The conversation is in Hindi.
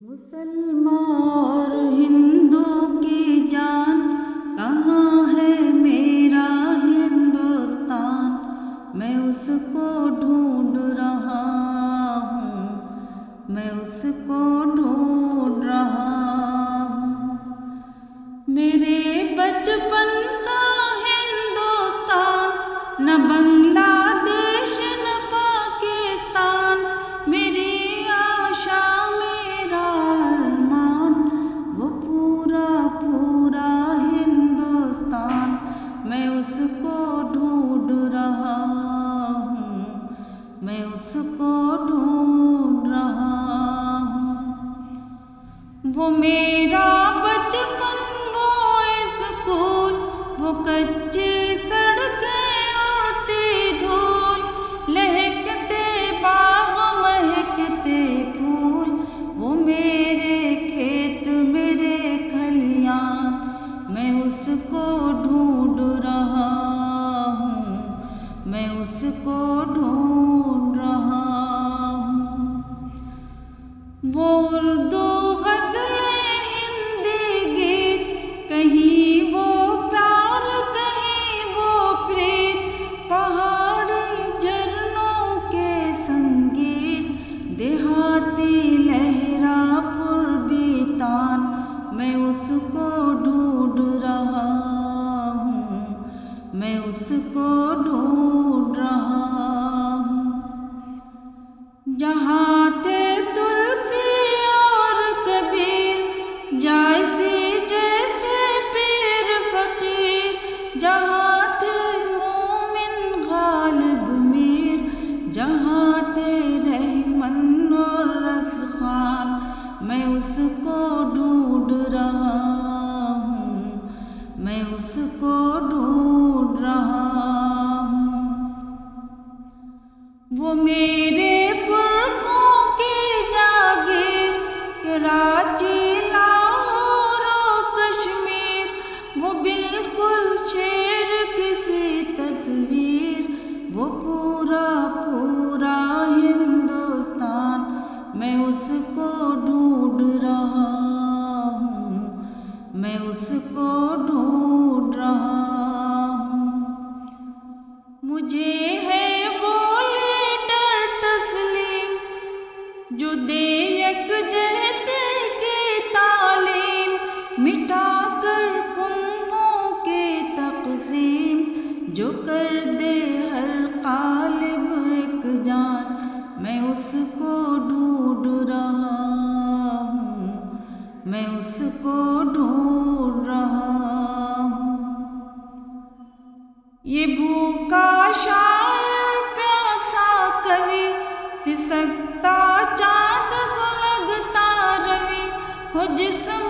मुसलमान और हिंदू की जान, कहाँ है मेरा हिंदुस्तान। मैं उसको ढूंढ रहा हूँ, मैं उसको ढूंढ रहा हूँ। मेरे बचपन का हिंदुस्तान, न बांग्लादेश न पाकिस्तान। मेरी आशा मेरा अरमान, वो पूरा पूरा हिंदुस्तान। मैं उसको ढूंढ रहा हूँ, मैं उसको ढूंढ रहा हूँ। वो मेरा बचपन, वो स्कूल, वो कच्ची सड़कें उड़ती धूल, लहकते बाग महकते फूल। वो मेरे खेत मेरे खलियान, मैं उसको ढूंढ रहा हूँ, मैं उसको ढूंढ रहा हूँ। वो उर्दू गज़लें हिंदी गीत, कहीं वो प्यार कहीं वो प्रीत। पहाड़ी झरनों के संगीत, देहाती लहरा पूर्वी तान। मैं उसको ढूंढ रहा हूँ, मैं उसको ढूंढ रहा हूँ। जहाँ थे तुलसी और कबीर, जायसी जैसे पीर फकीर। जहाँ थे मोमिन गालिब मीर, जहाँ थे रहमान और रज़्क़ान। मैं उसको ढूंढ रहा हूँ, मैं उसको ढूंढ रहा हूँ। वो मेरे पुरखों की जागीर, कराची लाहौर और कश्मीर। वो बिल्कुल शेर किसी तस्वीर, वो पूरा पूरा हिंदुस्तान। मैं उसको ढूंढ रहा हूँ, मैं उसको ढूंढ रहा हूँ। मुझे है वो लीडर तस्लीम, जो दे यकजहती की तालीम। मिटाकर कुंबों के तक़सीम, जो कर दे हर ग़ालिब एक जान। मैं उसको ढूंढ रहा हूँ, मैं उसको ढूंढ रहा हूँ। ये भूखा शायर प्यासा कवि, सिसकता चाँद सुलगता रवि। हो जिस्म